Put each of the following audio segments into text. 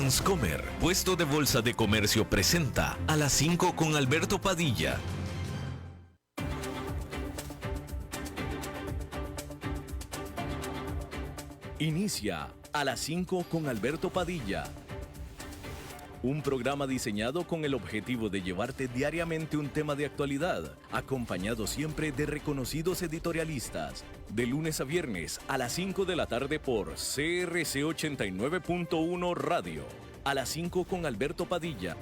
Transcomer, puesto de bolsa de comercio, presenta a las 5 con Alberto Padilla. Inicia a las 5 con Alberto Padilla. Un programa diseñado con el objetivo de llevarte diariamente un tema de actualidad, acompañado siempre de reconocidos editorialistas. De lunes a viernes a las 5 de la tarde por CRC 89.1 Radio. A las 5 con Alberto Padilla.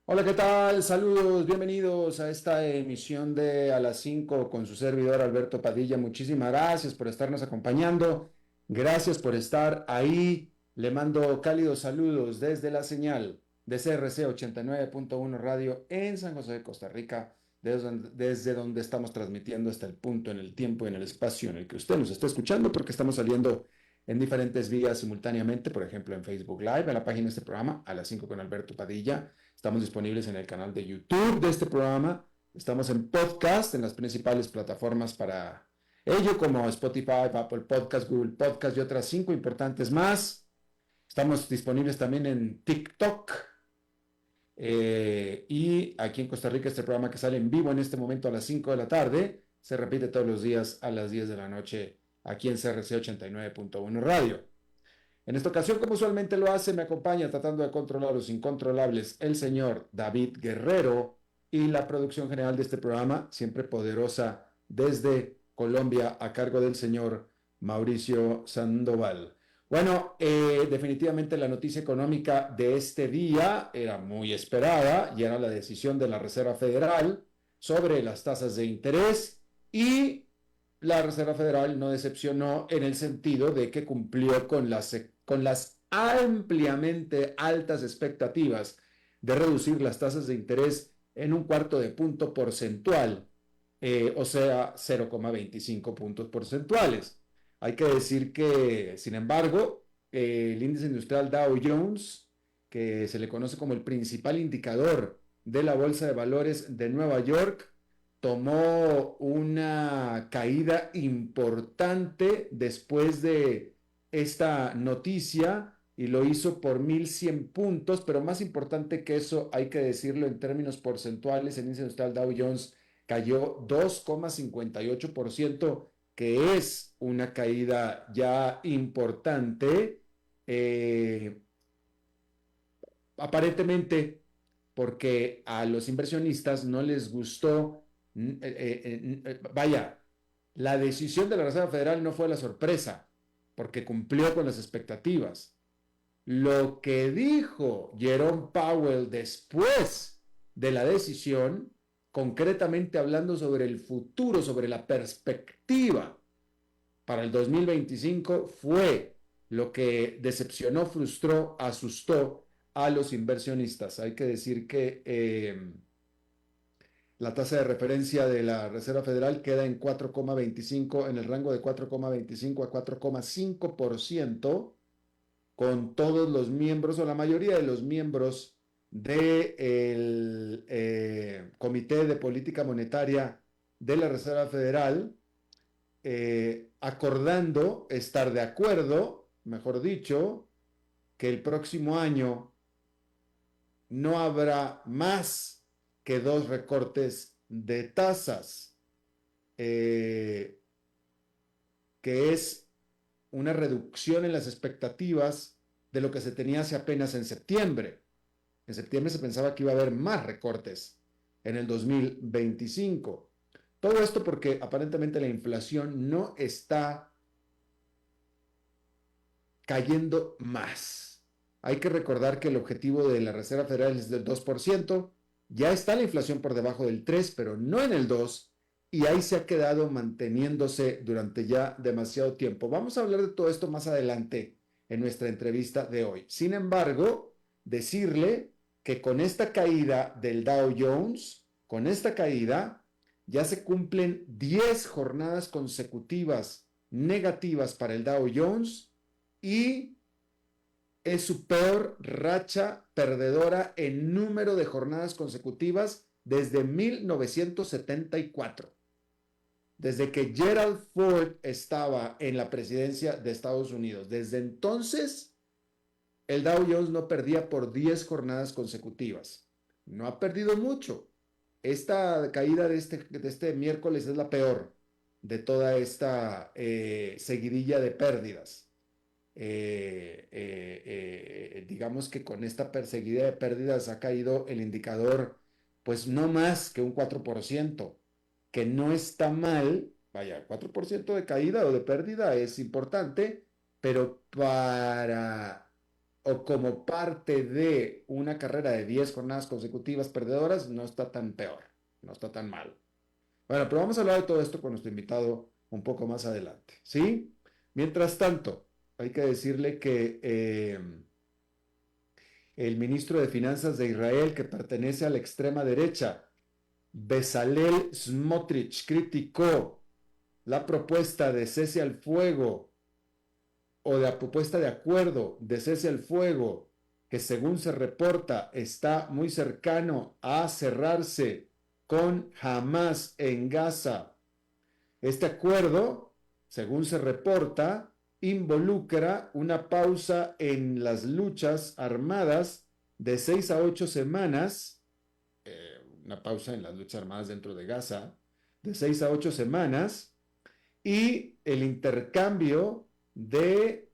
Hola, ¿qué tal? Saludos, bienvenidos a esta emisión de A las 5 con su servidor Alberto Padilla. Muchísimas gracias por estarnos acompañando. Gracias por estar ahí. Le mando cálidos saludos desde la señal de CRC 89.1 Radio en San José de Costa Rica, desde donde estamos transmitiendo hasta el punto, en el tiempo y en el espacio en el que usted nos está escuchando, porque estamos saliendo en diferentes vías simultáneamente, por ejemplo en Facebook Live, en la página de este programa, A las 5 con Alberto Padilla. Estamos disponibles en el canal de YouTube de este programa. Estamos en podcast, en las principales plataformas para ello, como Spotify, Apple Podcast, Google Podcast y otras 5 importantes más. Estamos disponibles también en TikTok. Y aquí en Costa Rica, este programa que sale en vivo en este momento a las 5 de la tarde, se repite todos los días a las 10 de la noche aquí en CRC 89.1 Radio. En esta ocasión, como usualmente lo hace, me acompaña tratando de controlar los incontrolables el señor David Guerrero y la producción general de este programa, siempre poderosa desde Colombia, a cargo del señor Mauricio Sandoval. Bueno, definitivamente la noticia económica de este día era muy esperada y era la decisión de la Reserva Federal sobre las tasas de interés, y la Reserva Federal no decepcionó en el sentido de que cumplió con las ampliamente altas expectativas de reducir las tasas de interés en 1/4 punto porcentual, o sea, 0,25 puntos porcentuales. Hay que decir que, sin embargo, el índice industrial Dow Jones, que se le conoce como el principal indicador de la Bolsa de Valores de Nueva York, tomó una caída importante después de esta noticia y lo hizo por 1,100 puntos, pero más importante que eso, hay que decirlo en términos porcentuales, el índice industrial Dow Jones cayó 2,58%, que es una caída ya importante, aparentemente porque a los inversionistas no les gustó. Vaya, la decisión de la Reserva Federal no fue la sorpresa, porque cumplió con las expectativas. Lo que dijo Jerome Powell después de la decisión, concretamente hablando sobre el futuro, sobre la perspectiva para el 2025, fue lo que decepcionó, frustró, asustó a los inversionistas. Hay que decir que la tasa de referencia de la Reserva Federal queda en 4,25, en el rango de 4,25 a 4,5%, con todos los miembros o la mayoría de los miembros del Comité de Política Monetaria de la Reserva Federal acordando estar de acuerdo, mejor dicho, que el próximo año no habrá más que 2 recortes de tasas, que es una reducción en las expectativas de lo que se tenía hace apenas en septiembre. En septiembre se pensaba que iba a haber más recortes en el 2025. Todo esto porque aparentemente la inflación no está cayendo más. Hay que recordar que el objetivo de la Reserva Federal es del 2%. Ya está la inflación por debajo del 3%, pero no en el 2%, y ahí se ha quedado manteniéndose durante ya demasiado tiempo. Vamos a hablar de todo esto más adelante en nuestra entrevista de hoy. Sin embargo, decirle que con esta caída del Dow Jones, con esta caída, ya se cumplen 10 jornadas consecutivas negativas para el Dow Jones y es su peor racha perdedora en número de jornadas consecutivas desde 1974. desde que Gerald Ford estaba en la presidencia de Estados Unidos. Desde entonces, el Dow Jones no perdía por 10 jornadas consecutivas. No ha perdido mucho. Esta caída de este miércoles es la peor de toda esta seguidilla de pérdidas. Digamos que con esta perseguida de pérdidas ha caído el indicador, pues no más que un 4%, que no está mal. Vaya, 4% de caída o de pérdida es importante, pero o como parte de una carrera de 10 jornadas consecutivas perdedoras, no está tan peor, no está tan mal. Bueno, pero vamos a hablar de todo esto con nuestro invitado un poco más adelante, ¿sí? Mientras tanto, hay que decirle que el ministro de Finanzas de Israel, que pertenece a la extrema derecha, Bezalel Smotrich, criticó la propuesta de cese al fuego o de la propuesta de acuerdo de cese al fuego, que según se reporta está muy cercano a cerrarse con Hamas en Gaza. Este acuerdo, según se reporta, involucra una pausa en las luchas armadas de 6 a 8 semanas, una pausa en las luchas armadas dentro de Gaza, de 6 a 8 semanas, y el intercambio de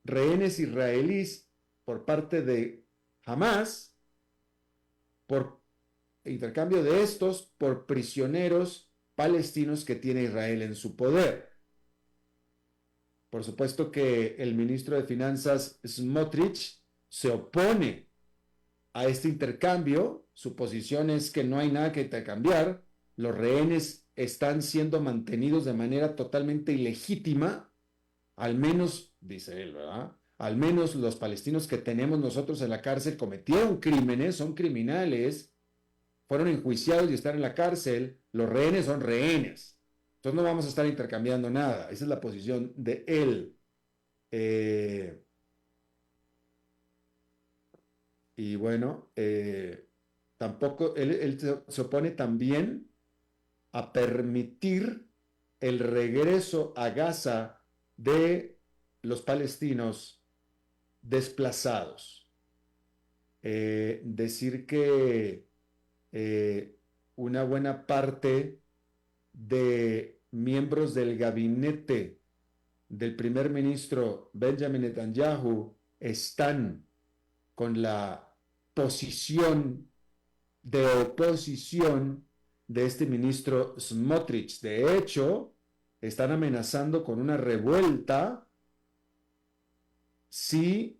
rehenes israelíes por parte de Hamas, por intercambio de estos por prisioneros palestinos que tiene Israel en su poder. Por supuesto que el ministro de Finanzas Smotrich se opone a este intercambio. Su posición es que no hay nada que intercambiar. Los rehenes están siendo mantenidos de manera totalmente ilegítima, al menos, dice él, ¿verdad? Al menos los palestinos que tenemos nosotros en la cárcel cometieron crímenes, son criminales, fueron enjuiciados y están en la cárcel. Los rehenes son rehenes. Entonces no vamos a estar intercambiando nada. Esa es la posición de él. Y bueno, tampoco, él se opone también a permitir el regreso a Gaza de los palestinos desplazados. Decir que una buena parte de miembros del gabinete del primer ministro Benjamin Netanyahu están con la posición de oposición de este ministro Smotrich. De hecho, están amenazando con una revuelta si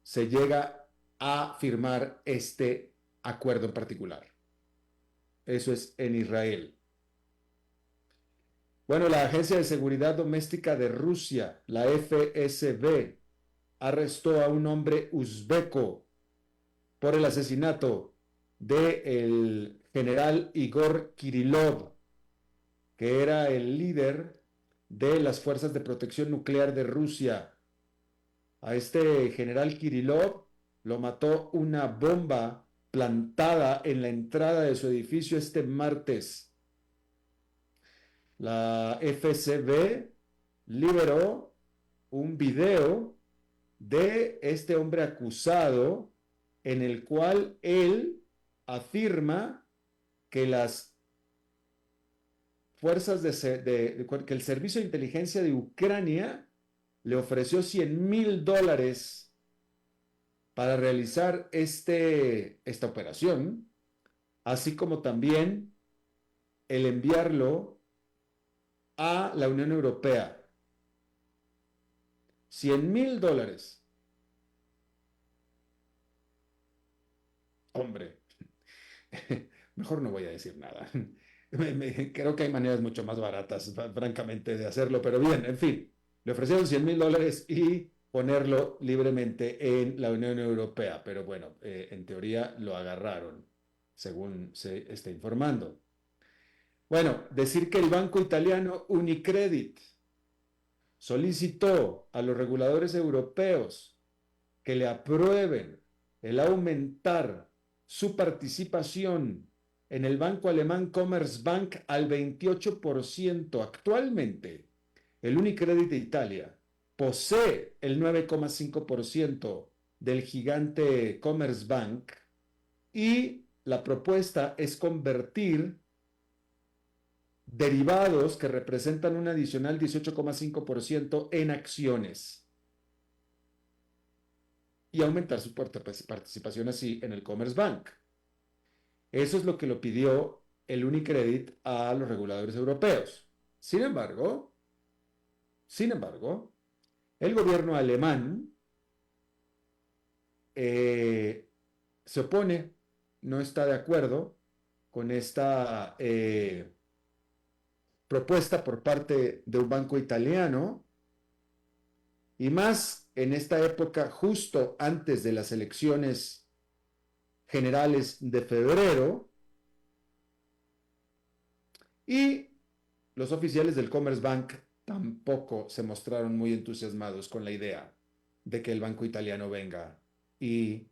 se llega a firmar este acuerdo en particular. Eso es en Israel. Bueno, la Agencia de Seguridad Doméstica de Rusia, la FSB, arrestó a un hombre uzbeco por el asesinato del general Igor Kirillov, que era el líder de las Fuerzas de Protección Nuclear de Rusia. A este general Kirillov lo mató una bomba plantada en la entrada de su edificio este martes. La FSB liberó un video de este hombre acusado en el cual él afirma que las fuerzas que el Servicio de Inteligencia de Ucrania le ofreció $100,000 para realizar esta operación, así como también el enviarlo a la Unión Europea. $100,000. Hombre, mejor no voy a decir nada. Creo que hay maneras mucho más baratas, francamente, de hacerlo, pero bien, en fin, le ofrecieron $100,000 y ponerlo libremente en la Unión Europea, pero bueno, en teoría lo agarraron, según se está informando. Bueno, decir que el banco italiano Unicredit solicitó a los reguladores europeos que le aprueben el aumentar su participación en el banco alemán Commerzbank al 28%. Actualmente, el Unicredit de Italia posee el 9,5% del gigante Commerzbank y la propuesta es convertir derivados que representan un adicional 18,5% en acciones y aumentar su participación así en el Commerzbank. Eso es lo que lo pidió el Unicredit a los reguladores europeos. Sin embargo, el gobierno alemán se opone, no está de acuerdo con esta propuesta por parte de un banco italiano, y más en esta época justo antes de las elecciones generales de febrero, y los oficiales del Commerzbank tampoco se mostraron muy entusiasmados con la idea de que el banco italiano venga y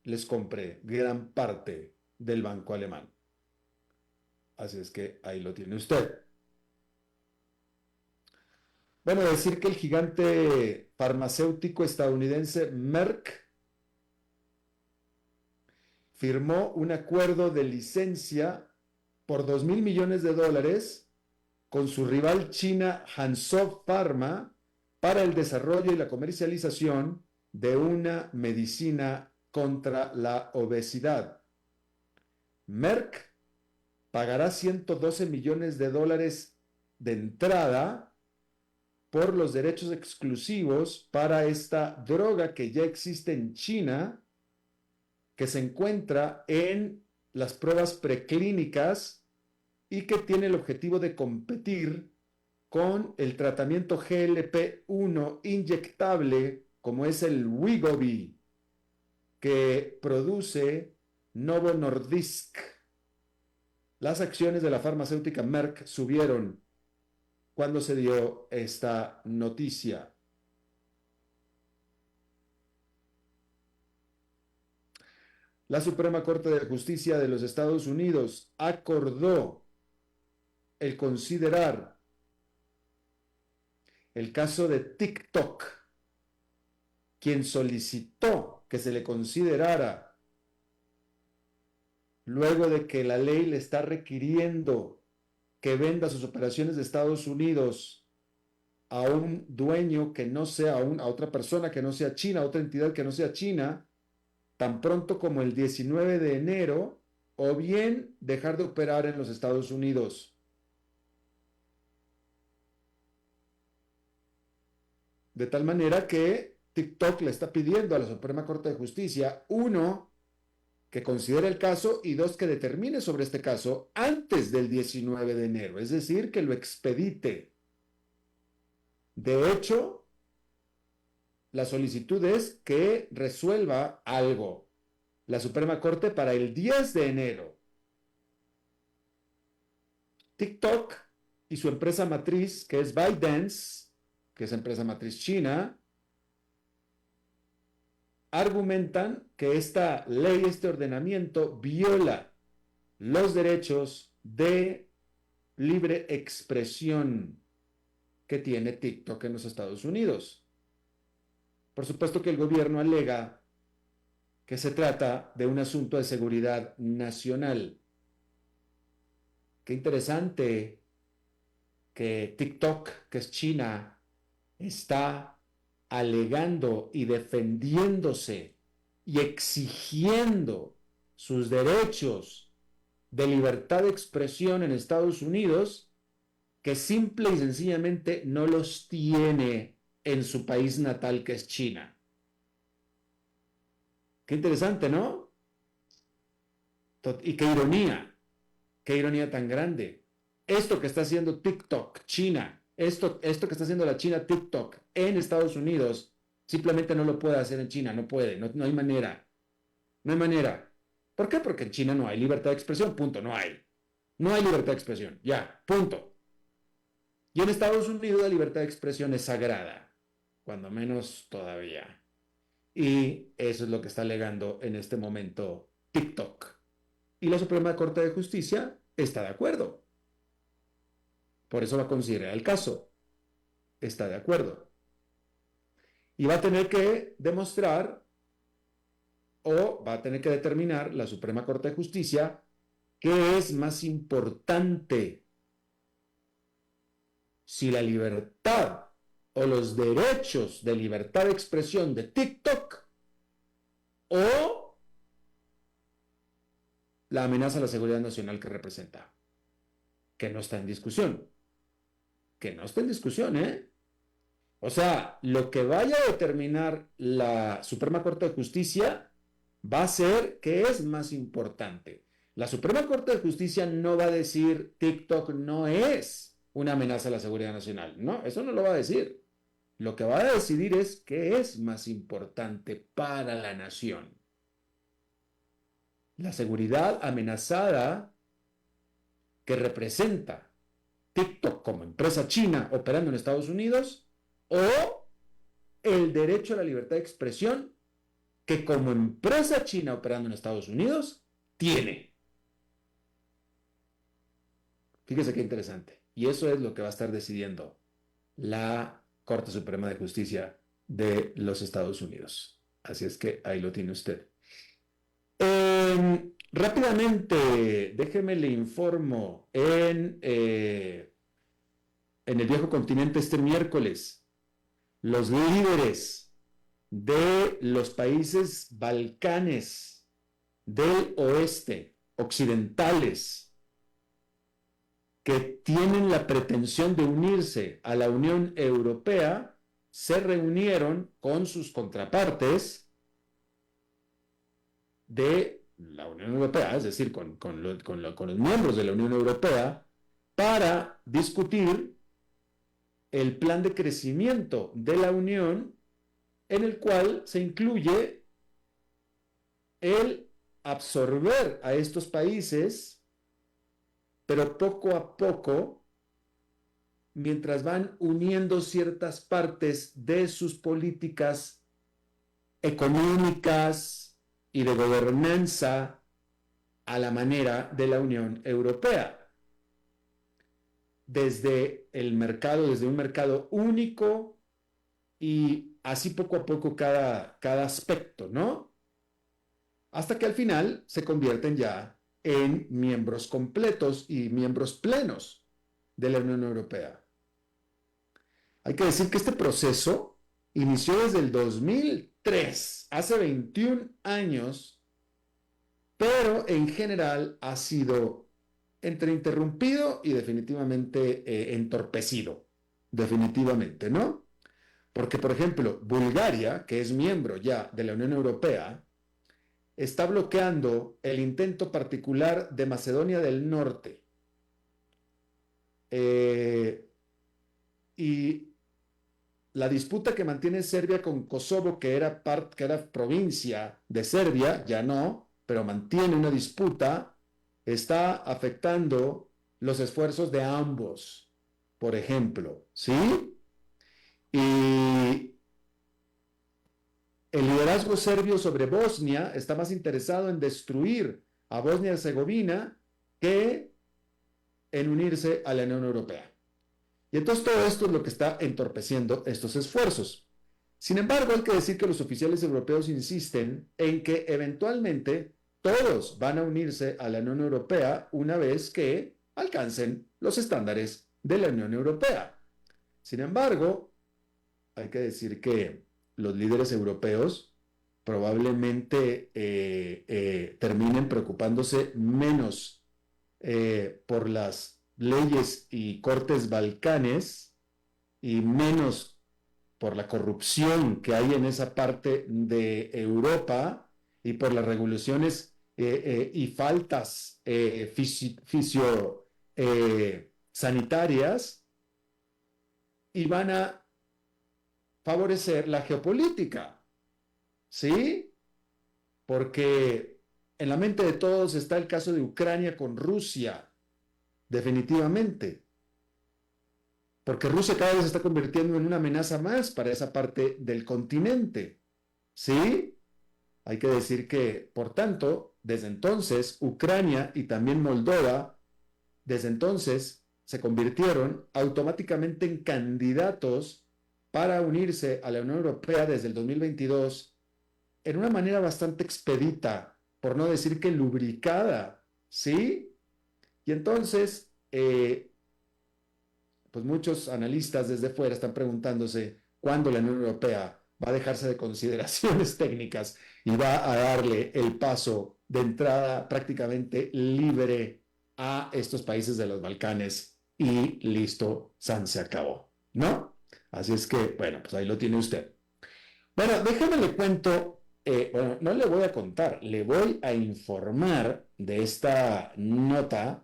les compre gran parte del banco alemán. Así es que ahí lo tiene usted. Bueno, decir que el gigante farmacéutico estadounidense Merck firmó un acuerdo de licencia por $2,000 millones con su rival china Hansoh Pharma para el desarrollo y la comercialización de una medicina contra la obesidad. Merck pagará $112 millones de entrada por los derechos exclusivos para esta droga que ya existe en China, que se encuentra en las pruebas preclínicas y que tiene el objetivo de competir con el tratamiento GLP-1 inyectable, como es el Wegovy, que produce Novo Nordisk. Las acciones de la farmacéutica Merck subieron cuando se dio esta noticia. La Suprema Corte de Justicia de los Estados Unidos acordó el considerar el caso de TikTok, quien solicitó que se le considerara luego de que la ley le está requiriendo que venda sus operaciones de Estados Unidos a un dueño que no sea, a otra persona que no sea China, a otra entidad que no sea China, tan pronto como el 19 de enero, o bien dejar de operar en los Estados Unidos. De tal manera que TikTok le está pidiendo a la Suprema Corte de Justicia, uno, que considere el caso, y dos, que determine sobre este caso antes del 19 de enero, es decir, que lo expedite. De hecho, la solicitud es que resuelva algo la Suprema Corte para el 10 de enero. TikTok y su empresa matriz, que es ByteDance, que es empresa matriz china, argumentan que esta ley, este ordenamiento, viola los derechos de libre expresión que tiene TikTok en los Estados Unidos. Por supuesto que el gobierno alega que se trata de un asunto de seguridad nacional. Qué interesante que TikTok, que es China, está alegando y defendiéndose y exigiendo sus derechos de libertad de expresión en Estados Unidos, que simple y sencillamente no los tiene en su país natal, que es China. Qué interesante, ¿no? Y qué ironía tan grande. Esto que está haciendo TikTok, China, esto que está haciendo la China TikTok en Estados Unidos, simplemente no lo puede hacer en China, no puede, no hay manera. No hay manera. ¿Por qué? Porque en China no hay libertad de expresión, punto, no hay. No hay libertad de expresión, ya, punto. Y en Estados Unidos la libertad de expresión es sagrada, cuando menos todavía. Y eso es lo que está alegando en este momento TikTok. Y la Suprema Corte de Justicia está de acuerdo. Por eso va a considerar el caso. Está de acuerdo. Y va a tener que demostrar o va a tener que determinar la Suprema Corte de Justicia qué es más importante, si la libertad o los derechos de libertad de expresión de TikTok o la amenaza a la seguridad nacional que representa, que no está en discusión. Que no está en discusión, ¿eh? O sea, lo que vaya a determinar la Suprema Corte de Justicia va a ser qué es más importante. La Suprema Corte de Justicia no va a decir TikTok no es una amenaza a la seguridad nacional. No, eso no lo va a decir. Lo que va a decidir es qué es más importante para la nación. La seguridad amenazada que representa TikTok como empresa china operando en Estados Unidos o el derecho a la libertad de expresión que como empresa china operando en Estados Unidos tiene. Fíjese qué interesante. Y eso es lo que va a estar decidiendo la Corte Suprema de Justicia de los Estados Unidos. Así es que ahí lo tiene usted. Rápidamente, déjeme le informo en el viejo continente este miércoles, los líderes de los países Balcanes del oeste, occidentales, que tienen la pretensión de unirse a la Unión Europea, se reunieron con sus contrapartes de la Unión Europea, es decir, con los miembros de la Unión Europea, para discutir el plan de crecimiento de la Unión, en el cual se incluye el absorber a estos países, pero poco a poco, mientras van uniendo ciertas partes de sus políticas económicas y de gobernanza a la manera de la Unión Europea. Desde un mercado único y así poco a poco cada aspecto, ¿no? Hasta que al final se convierten ya en miembros completos y miembros plenos de la Unión Europea. Hay que decir que este proceso inició desde el 2003, hace 21 años, pero en general ha sido entre interrumpido y definitivamente entorpecido. Definitivamente, ¿no? Porque, por ejemplo, Bulgaria, que es miembro ya de la Unión Europea, está bloqueando el intento particular de Macedonia del Norte. Y la disputa que mantiene Serbia con Kosovo, que era provincia de Serbia, ya no, pero mantiene una disputa, está afectando los esfuerzos de ambos, por ejemplo, ¿sí? Y el liderazgo serbio sobre Bosnia está más interesado en destruir a Bosnia y Herzegovina que en unirse a la Unión Europea. Y entonces todo esto es lo que está entorpeciendo estos esfuerzos. Sin embargo, hay que decir que los oficiales europeos insisten en que eventualmente todos van a unirse a la Unión Europea una vez que alcancen los estándares de la Unión Europea. Sin embargo, hay que decir que los líderes europeos probablemente terminen preocupándose menos por las leyes y cortes balcanes y menos por la corrupción que hay en esa parte de Europa y por las regulaciones y faltas sanitarias, y van a favorecer la geopolítica, ¿sí? Porque en la mente de todos está el caso de Ucrania con Rusia, definitivamente, porque Rusia cada vez se está convirtiendo en una amenaza más para esa parte del continente, ¿sí? Hay que decir que, por tanto, desde entonces, Ucrania y también Moldova, desde entonces, se convirtieron automáticamente en candidatos para unirse a la Unión Europea desde el 2022 en una manera bastante expedita, por no decir que lubricada, ¿sí? Y entonces, pues muchos analistas desde fuera están preguntándose cuándo la Unión Europea va a dejarse de consideraciones técnicas y va a darle el paso de entrada prácticamente libre a estos países de los Balcanes y listo, san se acabó, ¿no? Así es que, bueno, pues ahí lo tiene usted. Bueno, déjame le cuento, bueno, no le voy a contar, le voy a informar de esta nota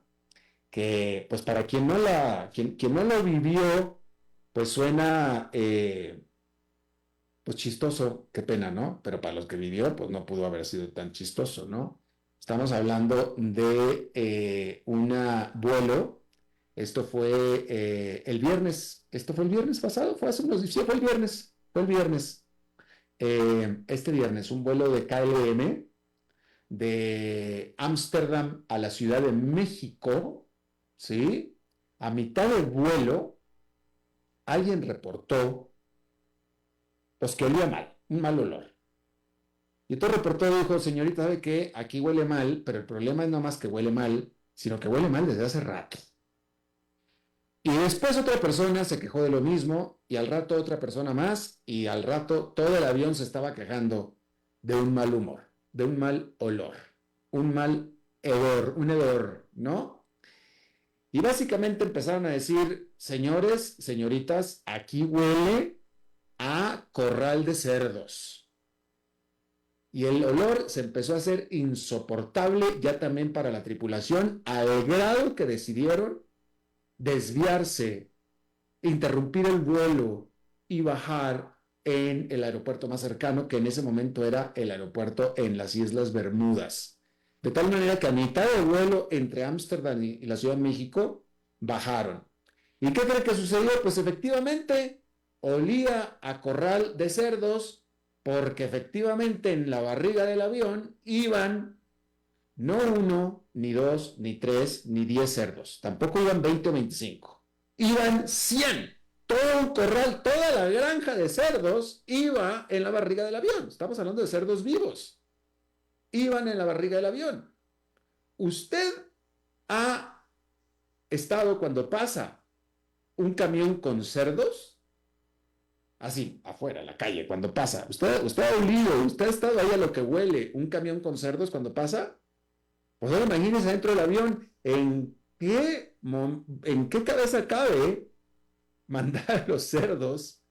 que, pues para quien no lo vivió, pues suena, pues chistoso, qué pena, ¿no? Pero para los que vivió, pues no pudo haber sido tan chistoso, ¿no? Estamos hablando de un vuelo, esto fue el viernes, esto fue el viernes pasado, fue hace unos días, sí, fue el viernes, este viernes, un vuelo de KLM de Ámsterdam a la Ciudad de México, ¿sí? A mitad del vuelo, alguien reportó, pues que olía mal, un mal olor. Y entonces reportó y dijo, señorita, ¿sabe qué? Aquí huele mal, pero el problema es no más que huele mal, sino que huele mal desde hace rato. Y después otra persona se quejó de lo mismo, y al rato otra persona más, y al rato todo el avión se estaba quejando de un mal humor, de un mal olor, un mal hedor, un hedor, ¿no? Y básicamente empezaron a decir, señores, señoritas, aquí huele a corral de cerdos. Y el olor se empezó a hacer insoportable ya también para la tripulación, al grado que decidieron desviarse, interrumpir el vuelo y bajar en el aeropuerto más cercano, que en ese momento era el aeropuerto en las Islas Bermudas. De tal manera que a mitad del vuelo entre Ámsterdam y la Ciudad de México, bajaron. ¿Y qué cree que sucedió? Pues efectivamente olía a corral de cerdos, porque efectivamente en la barriga del avión iban no 1, ni 2, ni 3, ni 10 cerdos. Tampoco iban 20 o 25. Iban 100. Todo un corral, toda la granja de cerdos iba en la barriga del avión. Estamos hablando de cerdos vivos. Iban en la barriga del avión. ¿Usted ha estado cuando pasa un camión con cerdos? Así, afuera, en la calle, cuando pasa. ¿Usted ha olido, usted ha estado ahí a lo que huele un camión con cerdos cuando pasa? Pues ahora imagínese dentro del avión, ¿en qué cabeza cabe mandar a los cerdos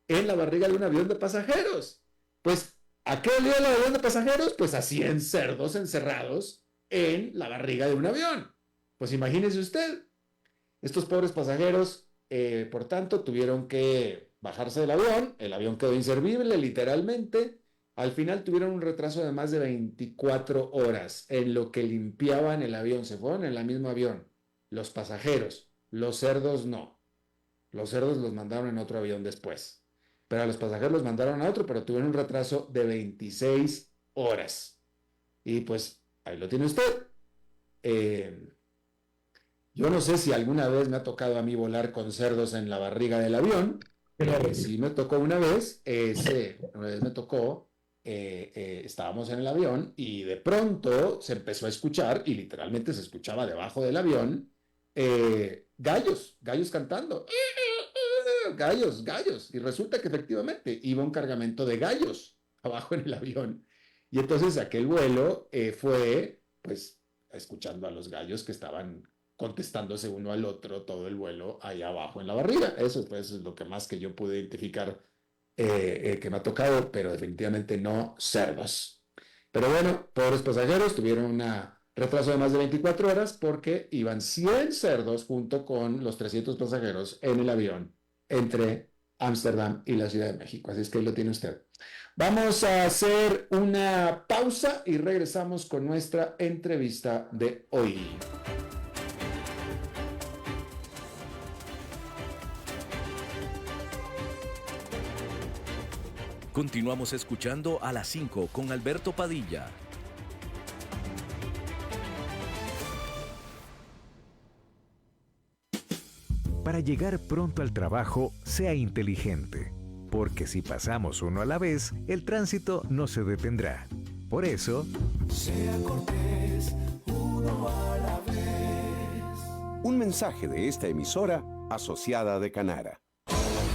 en la barriga de un avión de pasajeros? Pues, ¿a qué olía el avión de pasajeros? Pues a 100 cerdos encerrados en la barriga de un avión. Pues imagínese usted, estos pobres pasajeros, por tanto, tuvieron que bajarse del avión, el avión quedó inservible, literalmente. Al final tuvieron un retraso de más de 24 horas en lo que limpiaban el avión. Se fueron en el mismo avión. Los pasajeros, los cerdos no. Los cerdos los mandaron en otro avión después. Pero a los pasajeros los mandaron a otro, pero tuvieron un retraso de 26 horas. Y pues ahí lo tiene usted. Yo no sé si alguna vez me ha tocado a mí volar con cerdos en la barriga del avión, pero sí me tocó una vez me tocó. Estábamos en el avión y de pronto se empezó a escuchar, y literalmente se escuchaba debajo del avión, gallos cantando, gallos, y resulta que efectivamente iba un cargamento de gallos abajo en el avión, y entonces aquel vuelo fue, pues, escuchando a los gallos que estaban contestándose uno al otro todo el vuelo allá abajo en la barriga. Eso pues, es lo que más que yo pude identificar que me ha tocado, pero definitivamente no cerdos. Pero bueno, pobres pasajeros tuvieron un retraso de más de 24 horas porque iban 100 cerdos junto con los 300 pasajeros en el avión entre Ámsterdam y la Ciudad de México. Así es que ahí lo tiene usted. Vamos a hacer una pausa y regresamos con nuestra entrevista de hoy. Continuamos escuchando a las 5 con Alberto Padilla. para llegar pronto al trabajo sea inteligente, porque si pasamos uno a la vez, el tránsito no se detendrá. Por eso, sea cortés, uno a la vez. Un mensaje de esta emisora asociada de Canara.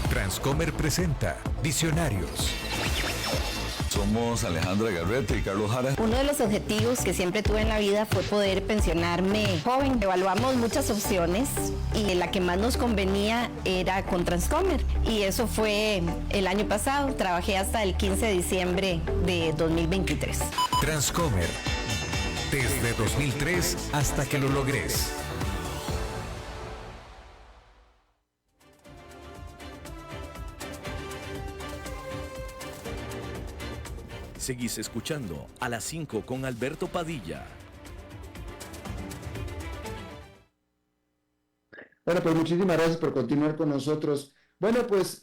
Transcomer presenta Visionarios. Somos Alejandra Garreta y Carlos Jara. Uno de los objetivos que siempre tuve en la vida fue poder pensionarme joven. Evaluamos muchas opciones y la que más nos convenía era con Transcomer. Y eso fue el año pasado. Trabajé hasta el 15 de diciembre de 2023. Transcomer. Desde 2003 hasta que lo logres. Seguís escuchando a las 5 con Alberto Padilla. Bueno, pues muchísimas gracias por continuar con nosotros. Bueno, pues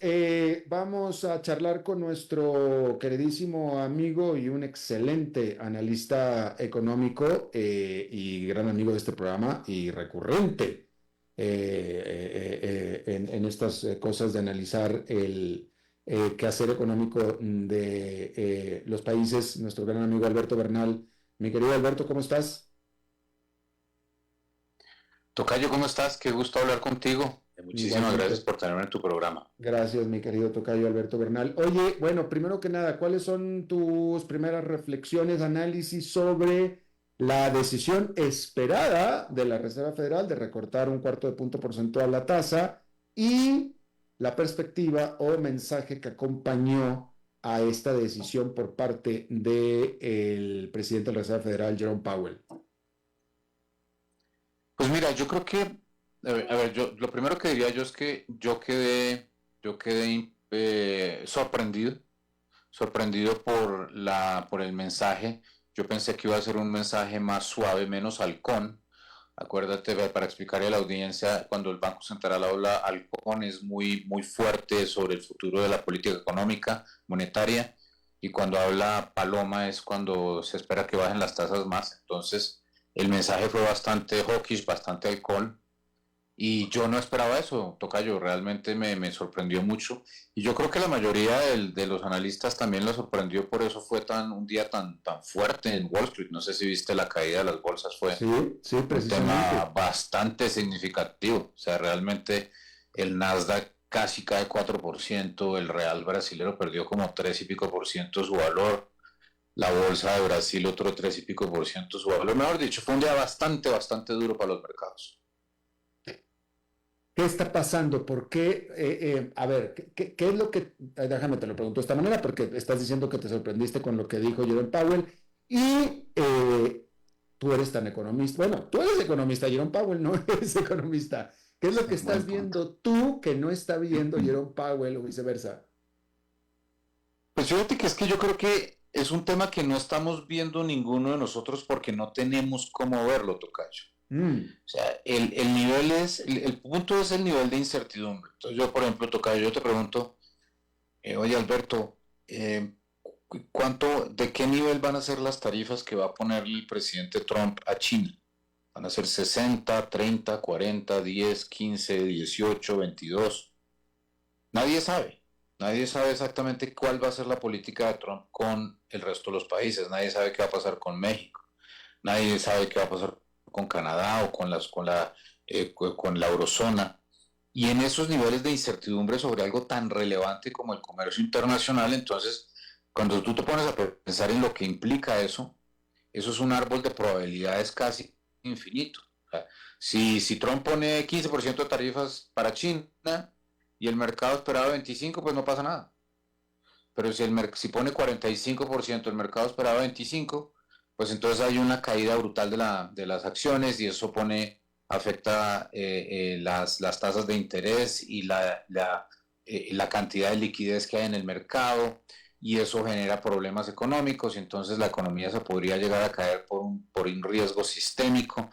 vamos a charlar con nuestro queridísimo amigo y un excelente analista económico y gran amigo de este programa y recurrente en estas cosas de analizar el quehacer económico de los países, nuestro gran amigo Alberto Bernal. Mi querido Alberto, ¿cómo estás? Tocayo, ¿cómo estás? Qué gusto hablar contigo. Muchísimas Igualmente. gracias por tenerme en tu programa. Gracias, mi querido tocayo Alberto Bernal. Oye, bueno, primero que nada, ¿cuáles son tus primeras reflexiones, análisis sobre la decisión esperada de la Reserva Federal de recortar 1/4 punto porcentual la tasa y la perspectiva o mensaje que acompañó a esta decisión por parte del presidente de la Reserva Federal, Jerome Powell? Pues mira, yo creo que, yo lo primero que diría yo es que yo quedé sorprendido por el mensaje. Yo pensé que iba a ser un mensaje más suave, menos halcón. Acuérdate, para explicarle a la audiencia, cuando el Banco Central habla halcón es muy, muy fuerte sobre el futuro de la política económica, monetaria, y cuando habla paloma es cuando se espera que bajen las tasas más. Entonces, el mensaje fue bastante hawkish, bastante halcón, y yo no esperaba eso, tocayo, realmente me sorprendió mucho, y yo creo que la mayoría de los analistas también lo sorprendió, por eso fue un día tan fuerte en Wall Street. No sé si viste la caída de las bolsas, fue Sí, un precisamente. tema bastante significativo. O sea, realmente el Nasdaq casi cae 4%, el real brasilero perdió como 3 y pico por ciento su valor, la bolsa de Brasil otro 3 y pico por ciento su valor. Mejor dicho, fue un día bastante duro para los mercados. ¿Qué está pasando? ¿Por qué? A ver, ¿qué es lo que... déjame te lo pregunto de esta manera, porque estás diciendo que te sorprendiste con lo que dijo Jerome Powell y tú eres tan economista. Bueno, tú eres economista, Jerome Powell no eres economista. ¿Qué es lo que estás viendo tú que no está viendo Jerome Powell o viceversa? Pues fíjate que es que yo creo que es un tema que no estamos viendo ninguno de nosotros porque no tenemos cómo verlo, tocayo. O sea, el punto es el nivel de incertidumbre. Entonces yo, por ejemplo, tocayo, yo te pregunto, oye Alberto, ¿de qué nivel van a ser las tarifas que va a poner el presidente Trump a China? ¿Van a ser 60, 30, 40, 10, 15, 18, 22? Nadie sabe. Nadie sabe exactamente cuál va a ser la política de Trump con el resto de los países. Nadie sabe qué va a pasar con México. Nadie sabe qué va a pasar con Canadá o con la eurozona. Y en esos niveles de incertidumbre sobre algo tan relevante como el comercio internacional, entonces, cuando tú te pones a pensar en lo que implica eso es un árbol de probabilidades casi infinito. O sea, si Trump pone 15% de tarifas para China y el mercado esperaba 25%, pues no pasa nada. Pero si pone 45%, el mercado esperaba 25%, pues entonces hay una caída brutal de las acciones y eso afecta las tasas de interés y la cantidad de liquidez que hay en el mercado, y eso genera problemas económicos, y entonces la economía se podría llegar a caer por un riesgo sistémico.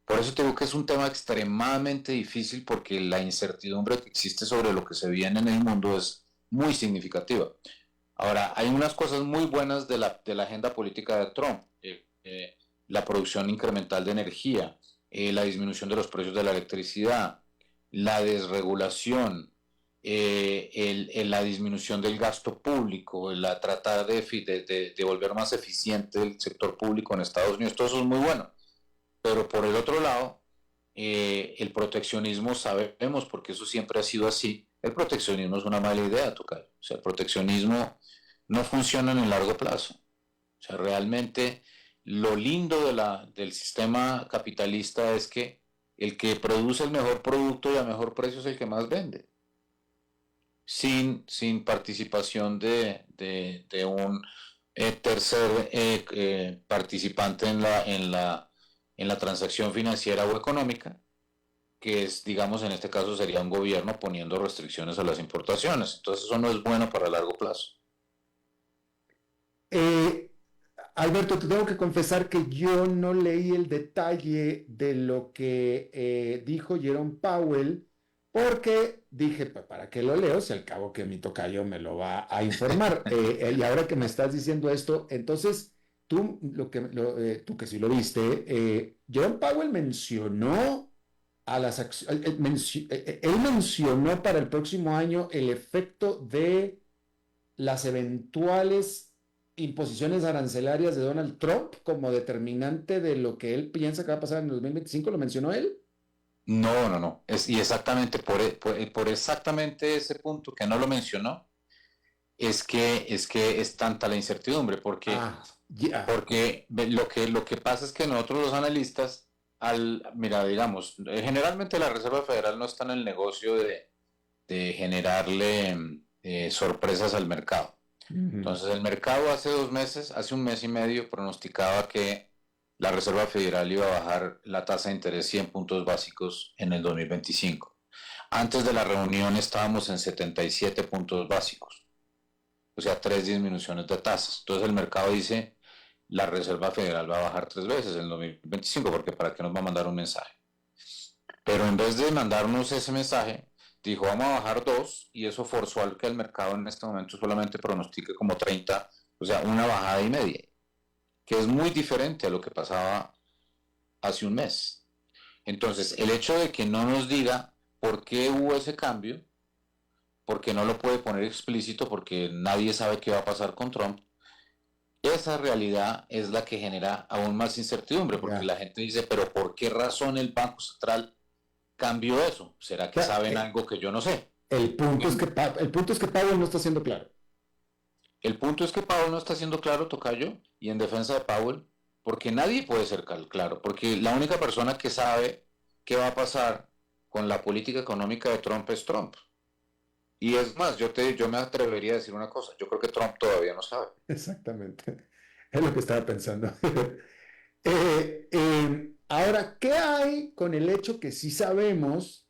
Por eso te digo que es un tema extremadamente difícil, porque la incertidumbre que existe sobre lo que se viene en el mundo es muy significativa. Ahora, hay unas cosas muy buenas de la agenda política de Trump. La producción incremental de energía, la disminución de los precios de la electricidad, la desregulación, la disminución del gasto público, la tratar de volver más eficiente el sector público en Estados Unidos, todo eso es muy bueno. Pero por el otro lado, el proteccionismo, sabemos, porque eso siempre ha sido así, el proteccionismo es una mala idea, tocayo. O sea, el proteccionismo no funciona en el largo plazo. O sea, realmente lo lindo del sistema capitalista es que el que produce el mejor producto y a mejor precio es el que más vende. Sin participación de un tercer participante en la transacción financiera o económica, que es, digamos, en este caso sería un gobierno poniendo restricciones a las importaciones. Entonces eso no es bueno para el largo plazo. Alberto, te tengo que confesar que yo no leí el detalle de lo que dijo Jerome Powell, porque dije, ¿para qué lo leo? Si al cabo que mi tocayo me lo va a informar. Y ahora que me estás diciendo esto, entonces tú que sí lo viste, Jerome Powell mencionó él mencionó para el próximo año el efecto de las eventuales imposiciones arancelarias de Donald Trump como determinante de lo que él piensa que va a pasar en el 2025. ¿Lo mencionó él? No. Y exactamente por exactamente ese punto que no lo mencionó, es que es tanta la incertidumbre, porque lo que pasa es que nosotros los analistas, mira, digamos, generalmente la Reserva Federal no está en el negocio de generarle sorpresas al mercado. Entonces el mercado hace 2 meses, hace 1 mes y medio, pronosticaba que la Reserva Federal iba a bajar la tasa de interés 100 puntos básicos en el 2025. Antes de la reunión estábamos en 77 puntos básicos, o sea, 3 disminuciones de tasas. Entonces el mercado dice, la Reserva Federal va a bajar 3 veces en el 2025, porque ¿para qué nos va a mandar un mensaje? Pero en vez de mandarnos ese mensaje, dijo, vamos a bajar 2, y eso forzó al que el mercado en este momento solamente pronostique como 30, o sea, una bajada y media, que es muy diferente a lo que pasaba hace 1 mes. Entonces, el hecho de que no nos diga por qué hubo ese cambio, porque no lo puede poner explícito, porque nadie sabe qué va a pasar con Trump, esa realidad es la que genera aún más incertidumbre, porque la gente dice, pero ¿por qué razón el Banco Central cambió eso? ¿Será que saben algo que yo no sé? El punto es que Powell no está siendo claro. El punto es que Powell no está siendo claro, tocayo, y en defensa de Powell, porque nadie puede ser claro, porque la única persona que sabe qué va a pasar con la política económica de Trump es Trump. Y es más, yo me atrevería a decir una cosa, yo creo que Trump todavía no sabe. Exactamente, es lo que estaba pensando. Ahora, ¿qué hay con el hecho que sí sabemos,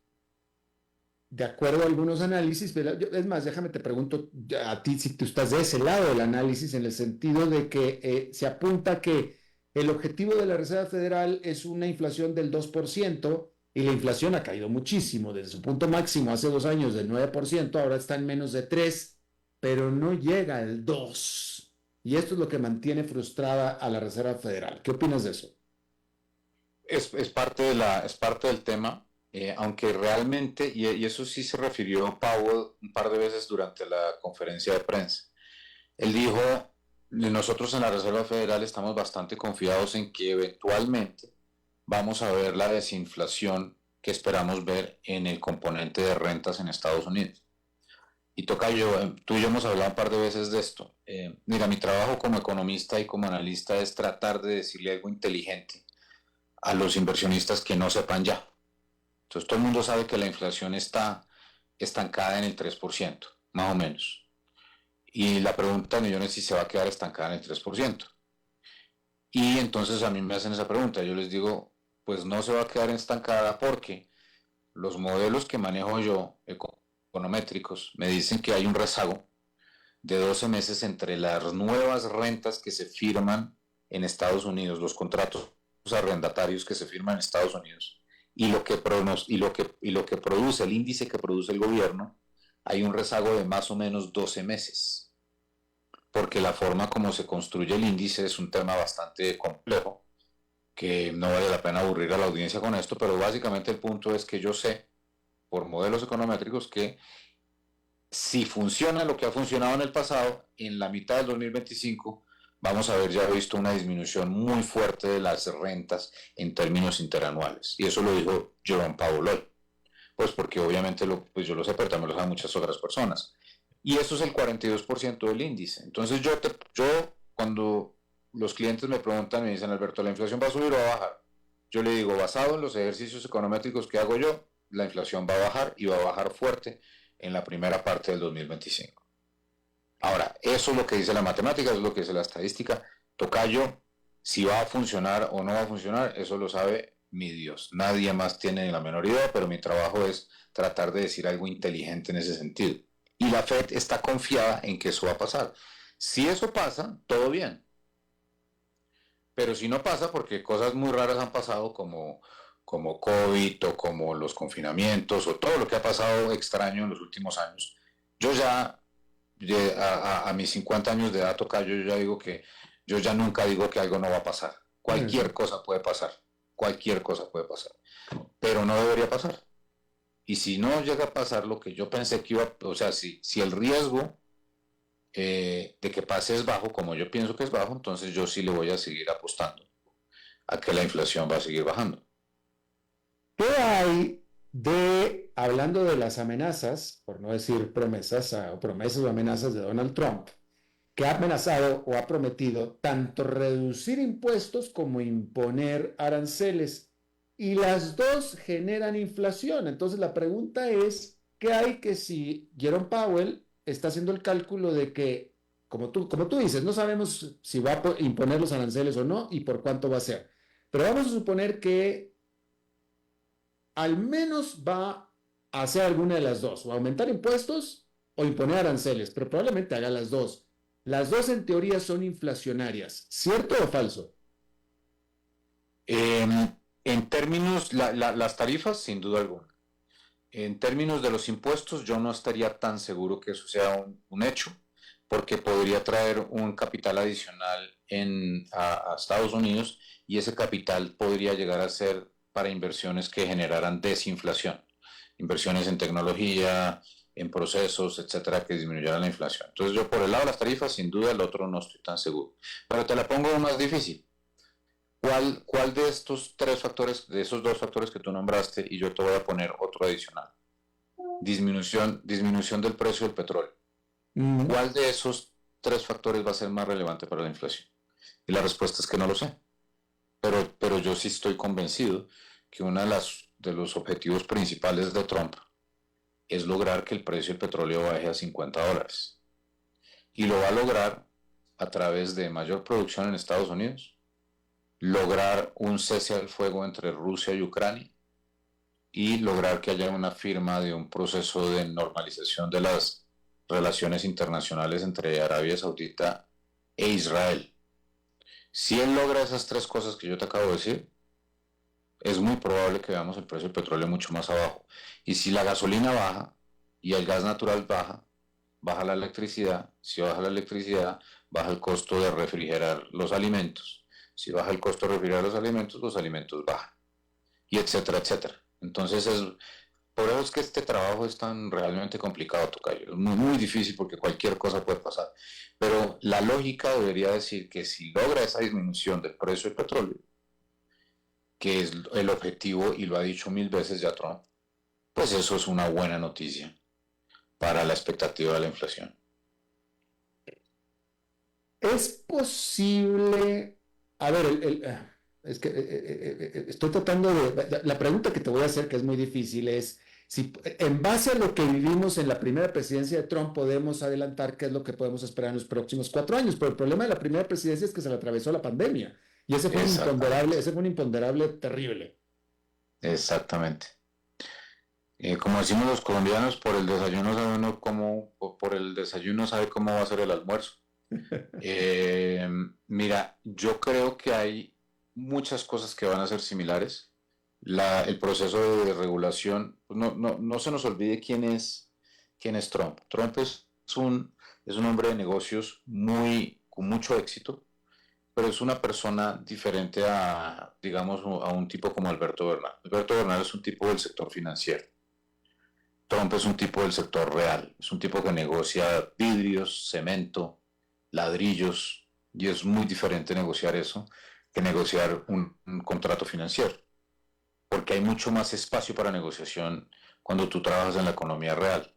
de acuerdo a algunos análisis? Es más, déjame te pregunto a ti si tú estás de ese lado del análisis, en el sentido de que se apunta que el objetivo de la Reserva Federal es una inflación del 2%, y la inflación ha caído muchísimo, desde su punto máximo hace 2 años del 9%, ahora está en menos de 3%, pero no llega al 2%. Y esto es lo que mantiene frustrada a la Reserva Federal. ¿Qué opinas de eso? Es parte del tema, aunque realmente, y eso sí se refirió Powell un par de veces durante la conferencia de prensa. Él dijo, nosotros en la Reserva Federal estamos bastante confiados en que eventualmente vamos a ver la desinflación que esperamos ver en el componente de rentas en Estados Unidos. Y tocayo, tú y yo hemos hablado un par de veces de esto. Mira, mi trabajo como economista y como analista es tratar de decirle algo inteligente a los inversionistas que no sepan ya. Entonces todo el mundo sabe que la inflación está estancada en el 3%, más o menos. Y la pregunta de millones es si se va a quedar estancada en el 3%. Y entonces a mí me hacen esa pregunta, yo les digo, pues no se va a quedar estancada, porque los modelos que manejo yo, econométricos, me dicen que hay un rezago de 12 meses entre las nuevas rentas que se firman en Estados Unidos, los contratos arrendatarios que se firman en Estados Unidos, y lo que produce el índice que produce el gobierno. Hay un rezago de más o menos 12 meses, porque la forma como se construye el índice es un tema bastante complejo, que no vale la pena aburrir a la audiencia con esto, pero básicamente el punto es que yo sé por modelos econométricos que si funciona lo que ha funcionado en el pasado, en la mitad del 2025 vamos a haber ya visto una disminución muy fuerte de las rentas en términos interanuales. Y eso lo dijo Jerome Powell hoy. Pues porque obviamente pues yo lo sé, pero también lo saben muchas otras personas. Y eso es el 42% del índice. Entonces yo cuando los clientes me preguntan, me dicen, Alberto, ¿la inflación va a subir o va a bajar? Yo le digo, basado en los ejercicios econométricos que hago yo, la inflación va a bajar y va a bajar fuerte en la primera parte del 2025. Ahora, eso es lo que dice la matemática, es lo que dice la estadística. Tocayo, si va a funcionar o no va a funcionar, eso lo sabe mi Dios. Nadie más tiene la menor idea, pero mi trabajo es tratar de decir algo inteligente en ese sentido. Y la Fed está confiada en que eso va a pasar. Si eso pasa, todo bien. Pero si no pasa, porque cosas muy raras han pasado como COVID o como los confinamientos o todo lo que ha pasado extraño en los últimos años, yo ya a mis 50 años de edad, Tocayo, yo ya digo que yo ya nunca digo que algo no va a pasar. Cualquier cosa puede pasar. Cualquier cosa puede pasar. Pero no debería pasar. Y si no llega a pasar lo que yo pensé que iba, o sea, si el riesgo de que pase es bajo, como yo pienso que es bajo, entonces yo sí le voy a seguir apostando a que la inflación va a seguir bajando. ¿Qué hay hablando de las amenazas, por no decir promesas o amenazas de Donald Trump, que ha amenazado o ha prometido tanto reducir impuestos como imponer aranceles? Y las dos generan inflación. Entonces la pregunta es, ¿qué hay que si Jerome Powell está haciendo el cálculo de que, como tú dices, no sabemos si va a imponer los aranceles o no y por cuánto va a ser? Pero vamos a suponer que al menos va a hacer alguna de las dos, o aumentar impuestos o imponer aranceles, pero probablemente haga las dos. Las dos en teoría son inflacionarias, ¿cierto o falso? En términos, las tarifas, sin duda alguna. En términos de los impuestos, yo no estaría tan seguro que eso sea un hecho, porque podría traer un capital adicional a Estados Unidos y ese capital podría llegar a ser para inversiones que generaran desinflación, inversiones en tecnología, en procesos, etcétera, que disminuyeran la inflación. Entonces yo por el lado de las tarifas, sin duda, el otro no estoy tan seguro. Pero te la pongo más difícil. ¿Cuál de estos tres factores, de esos dos factores que tú nombraste, y yo te voy a poner otro adicional? Disminución del precio del petróleo. ¿Cuál de esos tres factores va a ser más relevante para la inflación? Y la respuesta es que no lo sé. Pero yo sí estoy convencido que uno de los objetivos principales de Trump es lograr que el precio del petróleo baje a $50. Y lo va a lograr a través de mayor producción en Estados Unidos, lograr un cese al fuego entre Rusia y Ucrania y lograr que haya una firma de un proceso de normalización de las relaciones internacionales entre Arabia Saudita e Israel. Si él logra esas tres cosas que yo te acabo de decir, es muy probable que veamos el precio del petróleo mucho más abajo. Y si la gasolina baja y el gas natural baja, baja la electricidad. Si baja la electricidad, baja el costo de refrigerar los alimentos. Si baja el costo de refrigerar los alimentos bajan. Y etcétera, etcétera. Entonces, por eso es que este trabajo es tan realmente complicado, Tocayo. Es muy, muy difícil porque cualquier cosa puede pasar. Pero la lógica debería decir que si logra esa disminución del precio del petróleo, que es el objetivo, y lo ha dicho 1000 veces ya Trump, pues eso es una buena noticia para la expectativa de la inflación. Es posible, a ver, es que estoy tratando la pregunta que te voy a hacer, que es muy difícil, es si en base a lo que vivimos en la primera presidencia de Trump podemos adelantar qué es lo que podemos esperar en los próximos 4 años, pero el problema de la primera presidencia es que se le atravesó la pandemia, y ese fue un imponderable terrible. Exactamente. Como decimos los colombianos, por el desayuno sabe uno por el desayuno sabe cómo va a ser el almuerzo. Mira, yo creo que hay muchas cosas que van a ser similares. El proceso de regulación, no se nos olvide quién es Trump. Trump es un hombre de negocios con mucho éxito, pero es una persona diferente digamos, a un tipo como Alberto Bernal. Alberto Bernal es un tipo del sector financiero. Trump es un tipo del sector real, es un tipo que negocia vidrios, cemento, ladrillos, y es muy diferente negociar eso que negociar un contrato financiero, porque hay mucho más espacio para negociación cuando tú trabajas en la economía real.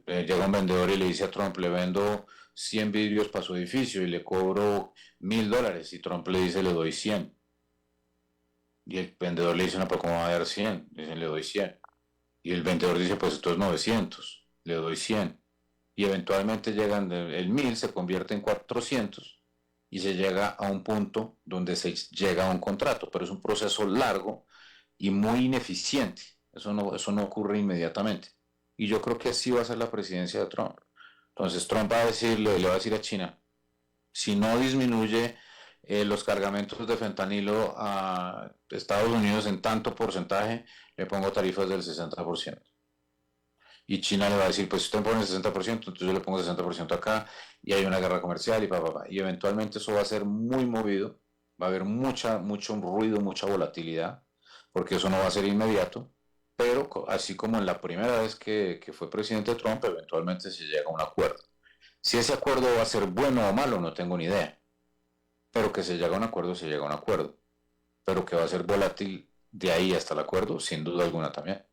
Llega un vendedor y le dice a Trump, le vendo 100 vidrios para su edificio y le cobro $1,000, y Trump le dice, le doy 100. Y el vendedor le dice, no, pero ¿cómo va a dar 100? Dicen, le doy 100. Y el vendedor dice, pues esto es 900, le doy 100. Y eventualmente llegan, el 1,000 se convierte en 400 y se llega a un punto donde se llega a un contrato, pero es un proceso largo y muy ineficiente. Eso no ocurre inmediatamente. Y yo creo que así va a ser la presidencia de Trump. Entonces Trump va a decirle, le va a decir a China, si no disminuye los cargamentos de fentanilo a Estados Unidos en tanto porcentaje, le pongo tarifas del 60%. Y China le va a decir, pues si usted pone el 60%, entonces yo le pongo el 60% acá, y hay una guerra comercial, y eventualmente eso va a ser muy movido, va a haber mucho ruido, mucha volatilidad, porque eso no va a ser inmediato, pero así como en la primera vez que fue presidente Trump, eventualmente se llega a un acuerdo. Si ese acuerdo va a ser bueno o malo, no tengo ni idea, pero que se llega a un acuerdo, se llega a un acuerdo, pero que va a ser volátil de ahí hasta el acuerdo, sin duda alguna también.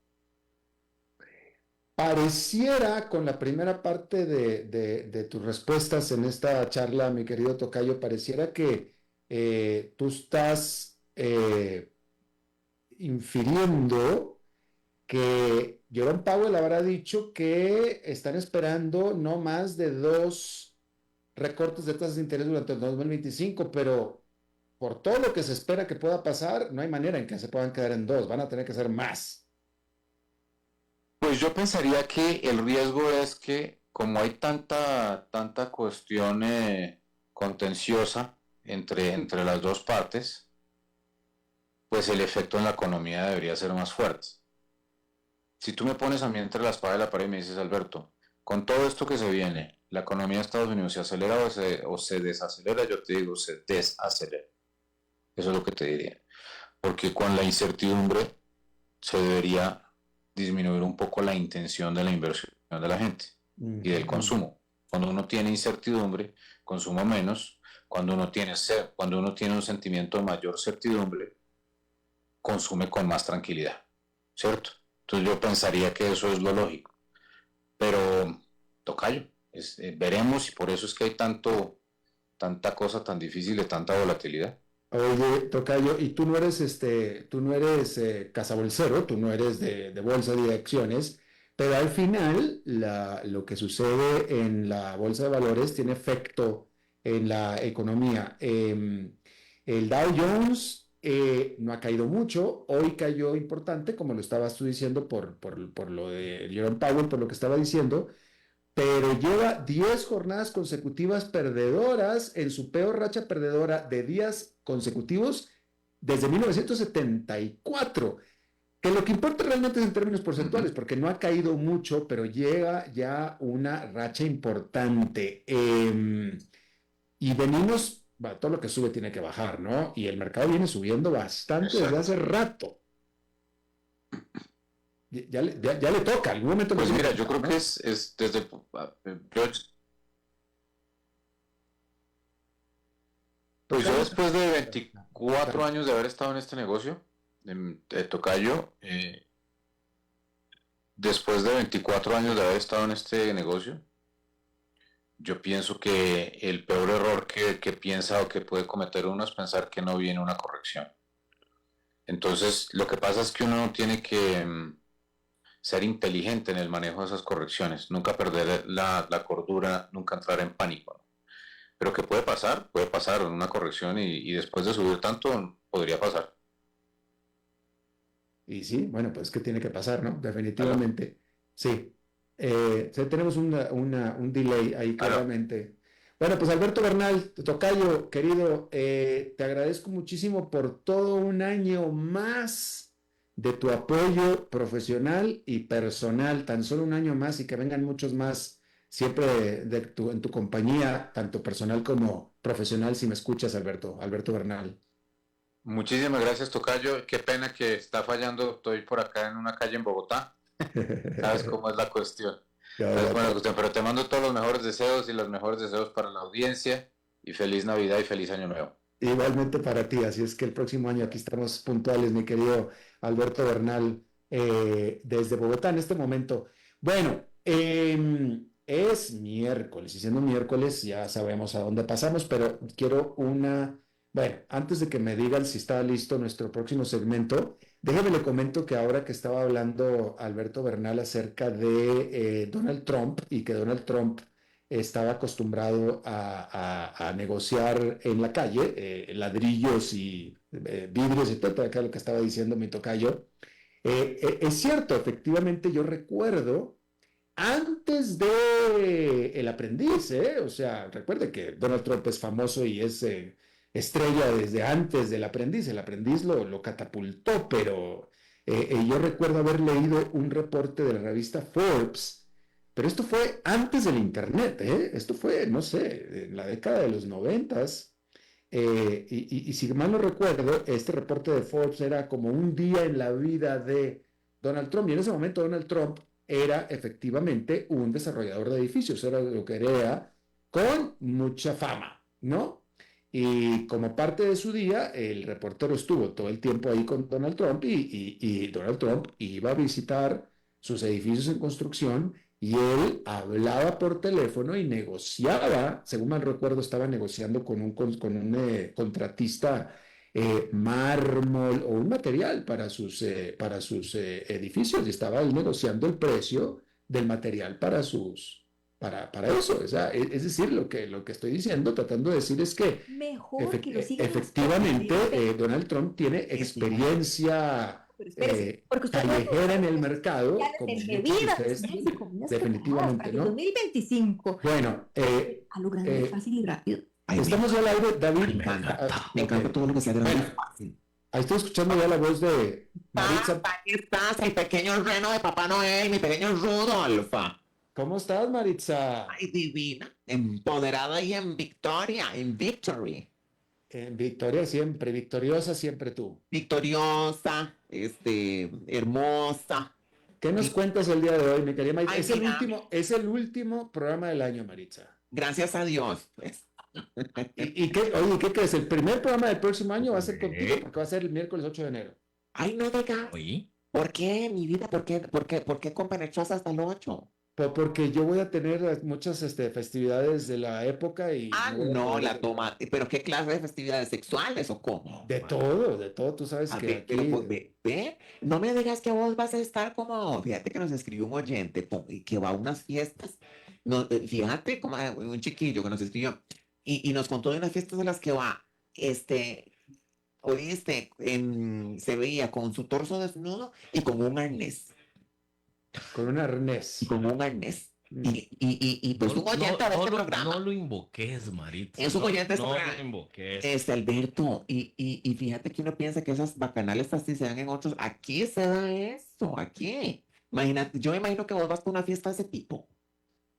Pareciera, con la primera parte de tus respuestas en esta charla, mi querido tocayo, pareciera que tú estás infiriendo que Jerome Powell habrá dicho que están esperando no más de 2 recortes de tasas de interés durante el 2025, pero por todo lo que se espera que pueda pasar, no hay manera en que se puedan quedar en 2, van a tener que ser más. Pues yo pensaría que el riesgo es que como hay tanta cuestión contenciosa entre las dos partes, pues el efecto en la economía debería ser más fuerte. Si tú me pones a mí entre la espada y la pared y me dices, Alberto, con todo esto que se viene, ¿la economía de Estados Unidos se acelera o se desacelera? Yo te digo, se desacelera. Eso es lo que te diría. Porque con la incertidumbre se debería disminuir un poco la intención de la inversión de la gente y del consumo. Cuando uno tiene incertidumbre, consumo menos. Cuando uno tiene un sentimiento de mayor certidumbre, consume con más tranquilidad, ¿cierto? Entonces yo pensaría que eso es lo lógico. Pero, tocayo, veremos, y por eso es que hay tanta cosa tan difícil de tanta volatilidad. Oye, tocayo, y tú no eres cazabolsero, tú no eres de bolsa de acciones, pero al final lo que sucede en la bolsa de valores tiene efecto en la economía. El Dow Jones no ha caído mucho, hoy cayó importante, como lo estabas tú diciendo por lo de Jerome Powell, por lo que estaba diciendo, pero lleva 10 jornadas consecutivas perdedoras en su peor racha perdedora de días consecutivos desde 1974, que lo que importa realmente es en términos porcentuales, porque no ha caído mucho, pero llega ya una racha importante. Y venimos, todo lo que sube tiene que bajar, ¿no? Y el mercado viene subiendo bastante desde hace rato. Ya le toca, algún momento. Pues mira, yo creo que es desde pues yo después de 24 años de haber estado en este negocio, de tocayo, después de 24 años de haber estado en este negocio, yo pienso que el peor error que piensa o que puede cometer uno es pensar que no viene una corrección. Entonces, lo que pasa es que uno tiene que ser inteligente en el manejo de esas correcciones, nunca perder la cordura, nunca entrar en pánico, ¿no? Pero que puede pasar en una corrección y después de subir tanto, podría pasar. Y sí, bueno, pues que tiene que pasar, ¿no? Definitivamente. Sí. Sí, tenemos un delay ahí claramente. Bueno, pues Alberto Bernal, tocayo, querido, te agradezco muchísimo por todo un año más de tu apoyo profesional y personal, tan solo un año más y que vengan muchos más, siempre en tu compañía, tanto personal como profesional, si me escuchas, Alberto Bernal. Muchísimas gracias, tocayo. Qué pena que está fallando, estoy por acá en una calle en Bogotá, Sabes cómo es la cuestión. Ya, Sabes ya, cómo es la cuestión. Pero te mando todos los mejores deseos y los mejores deseos para la audiencia. Y feliz Navidad y feliz Año Nuevo. igualmente para ti, así es que el próximo año aquí estamos puntuales, mi querido Alberto Bernal, desde Bogotá en este momento. Bueno, es miércoles, y siendo miércoles ya sabemos a dónde pasamos, pero quiero bueno, antes de que me digan si está listo nuestro próximo segmento, déjame le comento que ahora que estaba hablando Alberto Bernal acerca de Donald Trump y que Donald Trump estaba acostumbrado a negociar en la calle, ladrillos y vidrios y todo acá lo que estaba diciendo mi tocayo. Es cierto, efectivamente yo recuerdo antes de El Aprendiz, o sea, recuerde que Donald Trump es famoso y es estrella desde antes del Aprendiz. El Aprendiz lo catapultó, pero yo recuerdo haber leído un reporte de la revista Forbes, pero esto fue antes del Internet, esto fue, no sé, en la década de los 90s. Y si mal no recuerdo, este reporte de Forbes era como un día en la vida de Donald Trump, y en ese momento Donald Trump era efectivamente un desarrollador de edificios, era lo que era con mucha fama, ¿no? Y como parte de su día, el reportero estuvo todo el tiempo ahí con Donald Trump y Donald Trump iba a visitar sus edificios en construcción y él hablaba por teléfono y negociaba, según mal recuerdo, estaba negociando con un contratista mármol o un material para sus edificios y estaba ahí negociando el precio del material para eso. O sea, es decir, lo que estoy diciendo, tratando de decir es que Mejor que lo sigan efectivamente ustedes. Donald Trump tiene experiencia Pero espérese, porque usted puede callejera en el mercado, comerciales como en muchos de bebidas, ustedes espérese, tienen, comidas definitivamente, preparadas para que ¿no? 2025 Bueno, a lo grande, fácil y rápido. estamos ya al aire, David. Me encanta todo lo que sea grande y fácil. Ahí estoy escuchando ya la voz de Maritza. Ahí estás, el pequeño reno de Papá Noel, mi pequeño Rudolf. ¿Cómo estás, Maritza? Ay, divina, empoderada y en victoria, en victory. En victoria siempre, victoriosa siempre tú. Victoriosa, hermosa. ¿Qué nos cuentas el día de hoy, mi querida Maritza? Ay, mira. Es el último programa del año, Maritza. Gracias a Dios, pues. Oye, ¿qué crees? El primer programa del próximo año va a ser contigo porque va a ser el miércoles 8 de enero. Ay, no digas. ¿Oí? ¿Por qué, mi vida? ¿Por qué compenetrosa hasta el 8? Porque yo voy a tener muchas festividades de la época y... Ah, voy a no, poder- la toma. ¿Pero qué clase de festividades sexuales o cómo? De todo. Tú sabes A que ver, aquí... pero pues, ve, no me digas que vos vas a estar como, fíjate que nos escribió un oyente que va a unas fiestas, no, fíjate como un chiquillo que nos escribió y nos contó de unas fiestas a las que va, se veía con su torso desnudo y con un arnés, Con un arnés. y pues un oyente de este programa. No lo invoques, Maritza. Es un oyente de este No programa. lo invoques. Alberto, y fíjate que uno piensa que esas bacanales así se dan en otros. Aquí se da eso, aquí. Imagínate, yo me imagino que vos vas a una fiesta de ese tipo.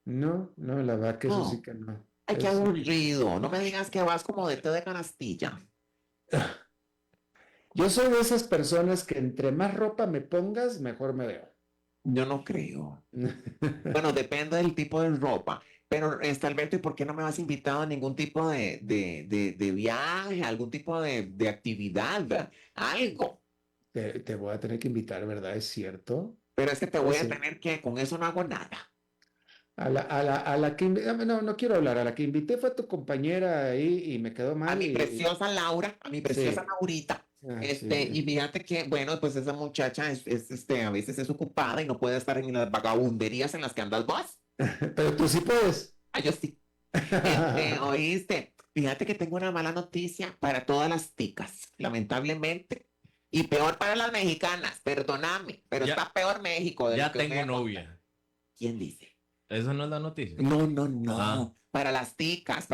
No, la verdad que eso No. sí que no. Ay, qué Es- aburrido. No me digas que vas como de té de canastilla. Yo soy de esas personas que entre más ropa me pongas, mejor me veo. Yo no creo. Bueno, depende del tipo de ropa. Pero, Alberto, ¿y por qué no me has invitado a ningún tipo de viaje, algún tipo de actividad, algo? Te voy a tener que invitar, ¿verdad? ¿Es cierto? Pero es que te voy a Sí. tener que, con eso no hago nada. A la que no quiero hablar, a la que invité fue tu compañera ahí y me quedó mal. A mi y- preciosa Laura, a mi preciosa Sí. Laurita. Sí. Y fíjate que, bueno, pues esa muchacha a veces es ocupada y no puede estar en las vagabunderías en las que andas vos. Pero tú sí puedes. Ah, yo sí. Oíste, fíjate que tengo una mala noticia para todas las ticas, lamentablemente. Y peor para las mexicanas, perdóname, pero Ya- está peor México de lo Ya que tengo uno- novia. ¿Quién dice? Esa no es la noticia. No. Ah. Para las ticas.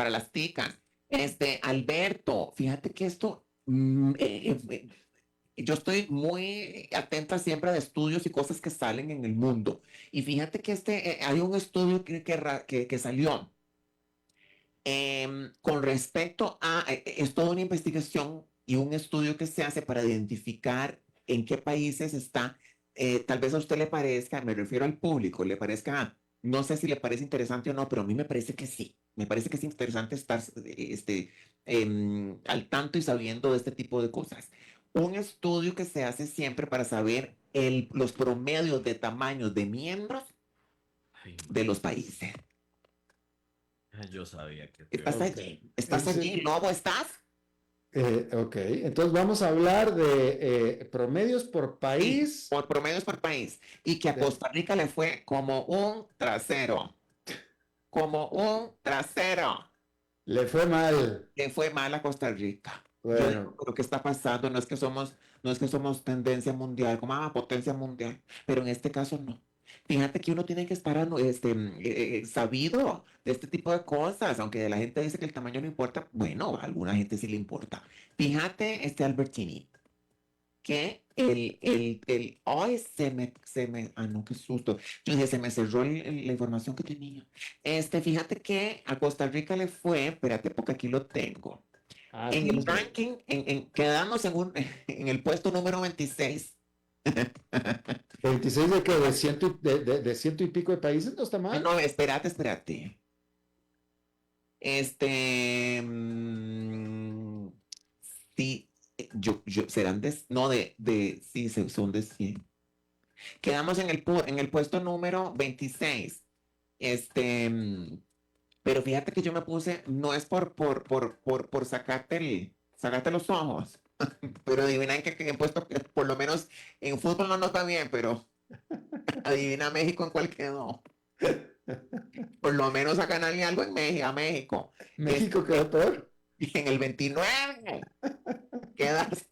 Alberto, fíjate que esto, yo estoy muy atenta siempre de estudios y cosas que salen en el mundo. Y fíjate que hay un estudio que salió con respecto a, es toda una investigación y un estudio que se hace para identificar en qué países está tal vez a usted le parezca, me refiero al público, le parezca, no sé si le parece interesante o no, pero a mí me parece que sí. Me parece que es interesante estar al tanto y sabiendo de este tipo de cosas. Un estudio que se hace siempre para saber los promedios de tamaños de miembros de los países. Yo sabía que... ¿Estás allí? ¿Estás allí? ¿Lobo estás? Ok, entonces vamos a hablar de promedios por país. Sí, por promedios por país. Y que a Costa Rica le fue como un trasero. Como un trasero. Le fue mal. Le fue mal a Costa Rica. Bueno. Yo digo, lo que está pasando no es que somos tendencia mundial, como potencia mundial, pero en este caso no. Fíjate que uno tiene que estar sabido de este tipo de cosas, aunque la gente dice que el tamaño no importa, bueno, a alguna gente sí le importa. Fíjate, Albertini, que ay, no, qué susto. Yo dije, se me cerró la información que tenía. Fíjate que a Costa Rica le fue, espérate, porque aquí lo tengo. En el ranking, quedamos en el puesto número 26. ¿26 de qué? ¿De ciento y pico de países? ¿No está mal? No, espérate. Sí, serán sí, son de 100. Quedamos en el puesto número 26. Pero fíjate que yo me puse, no es por sacarte los ojos, pero adivina en qué he puesto, por lo menos en fútbol no está bien, pero adivina México en cuál quedó. Por lo menos acá nadie algo en México. ¿México quedó peor? En el 29. Quedas.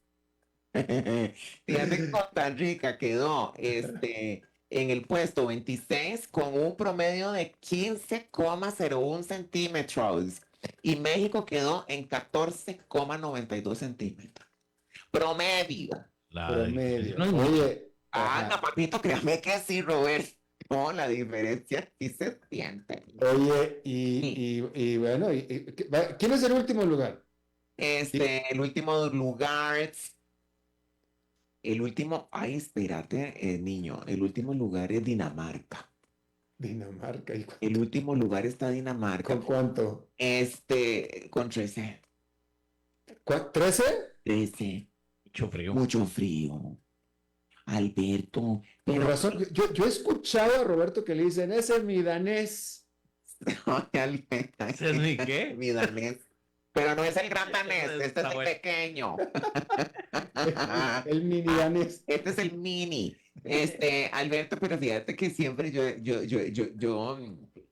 Fíjate que Costa Rica quedó en el puesto 26 con un promedio de 15,01 centímetros y México quedó en 14,92 centímetros. Promedio. Promedio. No, oye. No, papito, créame que sí, Robert. No, la diferencia sí se siente. Oye, y bueno, ¿quién es el último lugar? El último lugar... ay, espérate, niño, el último lugar es Dinamarca. Dinamarca. El último lugar está Dinamarca. ¿Con cuánto? Con 13. ¿13? 13. Mucho frío. Mucho frío. Alberto. Por razón, yo he escuchado a Roberto que le dicen, ese es mi danés. ¿Ese es mi qué? Mi danés. Pero no es el gran danés, este es el pequeño. El mini danés. Este es el mini. Alberto, pero fíjate que siempre yo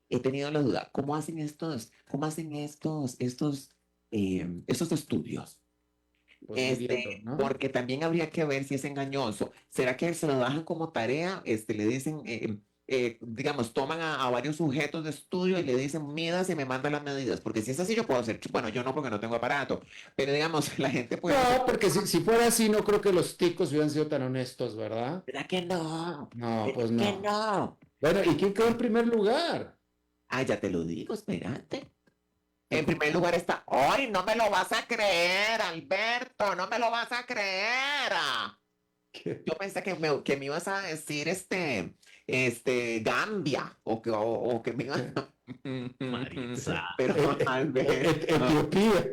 he tenido la duda, ¿cómo hacen estos estudios? ¿no? Porque también habría que ver si es engañoso. ¿Será que se lo bajan como tarea? Le dicen, digamos, toman a varios sujetos de estudio y le dicen, midas y me mandan las medidas. Porque si es así, yo puedo hacer, bueno, yo no, porque no tengo aparato. Pero digamos, la gente puede... No, porque si fuera así, no creo que los ticos hubieran sido tan honestos, ¿verdad? ¿Verdad que no? No, pues no. ¿Verdad que no? Bueno, ¿y quién quedó en primer lugar? Ah, ya te lo digo, espérate. En primer lugar está, ¡ay, no me lo vas a creer, Alberto! ¡No me lo vas a creer! ¿Qué? Yo pensé que me ibas a decir Gambia, o que me ibas a... Maritza. Pero Alberto... Etiopía.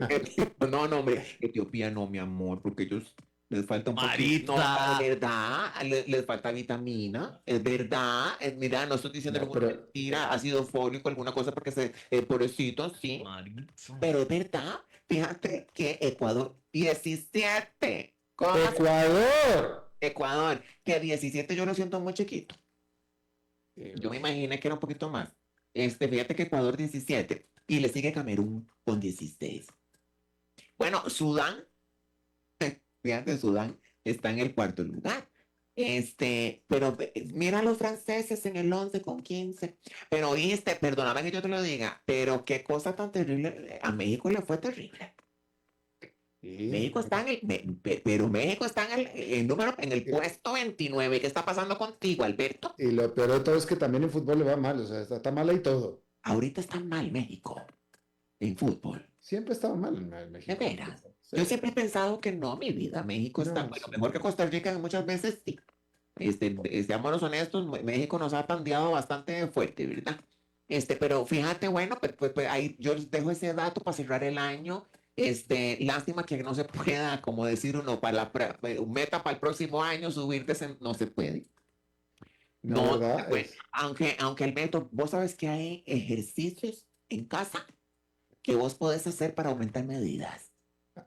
No, hombre, Etiopía no, mi amor, porque ellos... Les falta un poquito. Maritza. No, es verdad, les falta vitamina, es verdad. Mira, no estoy diciendo ninguna mentira, ácido fólico, alguna cosa porque pobrecitos, sí. Maritza. Pero es verdad, fíjate que Ecuador 17. Ecuador, que 17 yo lo siento muy chiquito. Yo me imaginé que era un poquito más. Fíjate que Ecuador 17 y le sigue Camerún con 16. Bueno, Sudán. Fíjate, Sudán está en el cuarto lugar. Pero mira a los franceses en el 11 con 15. Pero oíste, perdóname que yo te lo diga, pero qué cosa tan terrible. A México le fue terrible. Sí. México está pero México está en el puesto 29. ¿Qué está pasando contigo, Alberto? Y lo peor de todo es que también en fútbol le va mal, o sea, está mal ahí todo. Ahorita está mal México en fútbol. Siempre estaba mal en México. ¿De veras? Sí. Yo siempre he pensado que no, mi vida, México está bueno, mejor que Costa Rica muchas veces sí. Seámonos honestos, México nos ha pandeado bastante fuerte, ¿verdad? Pero fíjate, bueno, pues ahí yo les dejo ese dato para cerrar el año. Lástima que no se pueda, como decir uno, meta para el próximo año subir no se puede. No, ¿verdad? se puede. Aunque Alberto, vos sabes que hay ejercicios en casa que vos podés hacer para aumentar medidas.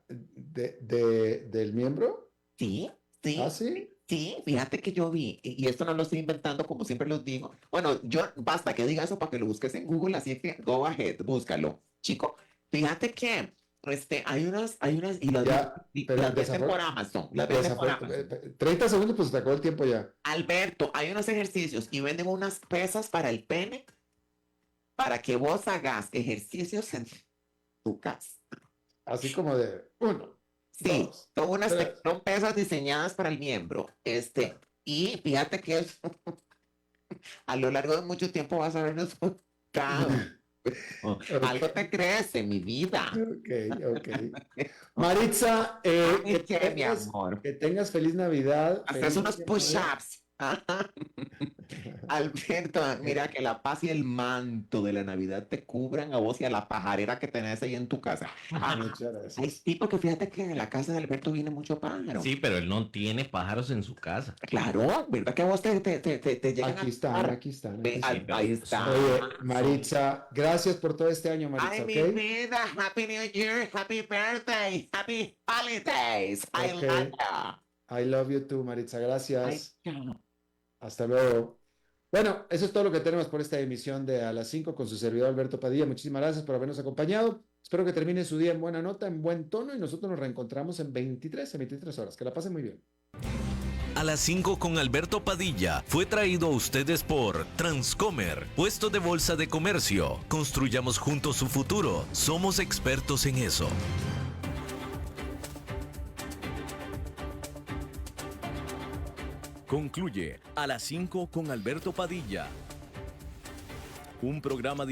¿Del miembro? Sí, sí. ¿Ah, sí? Sí, fíjate que yo vi, y esto no lo estoy inventando como siempre los digo. Bueno, basta que diga eso para que lo busques en Google, así que go ahead, búscalo. Chico, fíjate que y las venden por Amazon, las venden por Amazon. 30 segundos, pues se te acabó el tiempo ya. Alberto, hay unos ejercicios y venden unas pesas para el pene para que vos hagas ejercicios en tu casa. Así como de 1, Sí, 2, son pesas diseñadas para el miembro. Y fíjate que a lo largo de mucho tiempo vas a ver resultados. Algo te crece, mi vida. Ok. Maritza, que tengas feliz Navidad. Haces unos push-ups. Alberto, mira que la paz y el manto de la Navidad te cubran a vos y a la pajarera que tenés ahí en tu casa. Muchas gracias. Ay, sí, porque fíjate que en la casa de Alberto viene mucho pájaro. Sí, pero él no tiene pájaros en su casa. Claro, ¿verdad que a vos te llegan Aquí están. Ahí está. Oye, Maritza, gracias por todo este año, Maritza. Ay, mi vida, Happy New Year, Happy Birthday, Happy Holidays. I love you. I love you too, Maritza. Gracias. Ay, chao. Hasta luego. Bueno, eso es todo lo que tenemos por esta emisión de A las 5 con su servidor Alberto Padilla. Muchísimas gracias por habernos acompañado. Espero que termine su día en buena nota, en buen tono, y nosotros nos reencontramos en 23 horas. Que la pasen muy bien. A las 5 con Alberto Padilla fue traído a ustedes por Transcomer, puesto de bolsa de comercio. Construyamos juntos su futuro. Somos expertos en eso. Concluye A las 5 con Alberto Padilla. Un programa